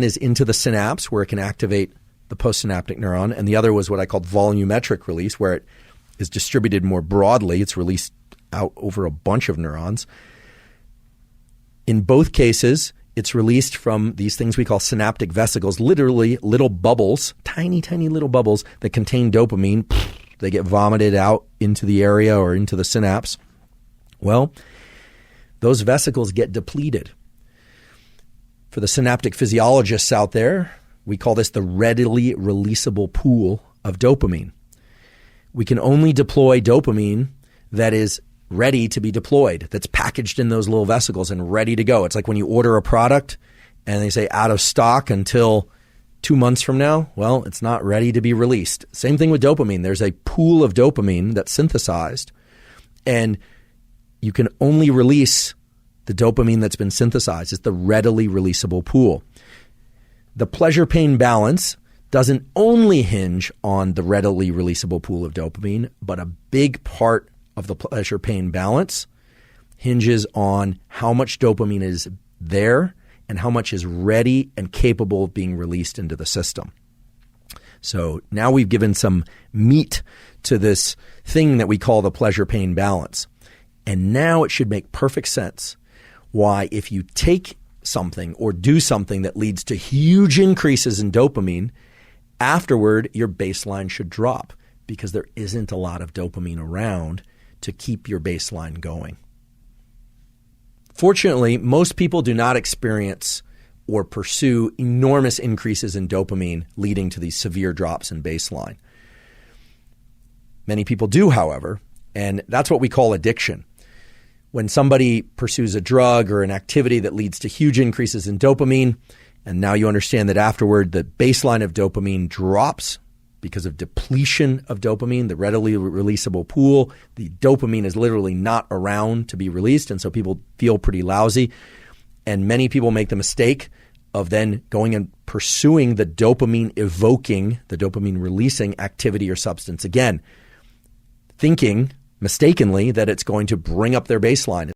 is into the synapse where it can activate the postsynaptic neuron, and the other was what I called volumetric release, where it is distributed more broadly. It's released out over a bunch of neurons. In both cases, it's released from these things we call synaptic vesicles, literally little bubbles, tiny, tiny little bubbles that contain dopamine. They get vomited out into the area or into the synapse. Well, those vesicles get depleted. For the synaptic physiologists out there, we call this the readily releasable pool of dopamine. We can only deploy dopamine that is ready to be deployed, that's packaged in those little vesicles and ready to go. It's like when you order a product and they say out of stock until 2 months from now. Well, it's not ready to be released. Same thing with dopamine. There's a pool of dopamine that's synthesized, and you can only release the dopamine that's been synthesized. It's the readily releasable pool. The pleasure-pain balance doesn't only hinge on the readily releasable pool of dopamine, but a big part of the pleasure-pain balance hinges on how much dopamine is there and how much is ready and capable of being released into the system. So now we've given some meat to this thing that we call the pleasure-pain balance. And now it should make perfect sense why if you take something or do something that leads to huge increases in dopamine, afterward your baseline should drop because there isn't a lot of dopamine around to keep your baseline going. Fortunately, most people do not experience or pursue enormous increases in dopamine leading to these severe drops in baseline. Many people do, however, and that's what we call addiction. When somebody pursues a drug or an activity that leads to huge increases in dopamine, and now you understand that afterward the baseline of dopamine drops because of depletion of dopamine, the readily releasable pool, the dopamine is literally not around to be released, and so people feel pretty lousy. And many people make the mistake of then going and pursuing the dopamine evoking, the dopamine releasing activity or substance again, thinking mistakenly that it's going to bring up their baseline.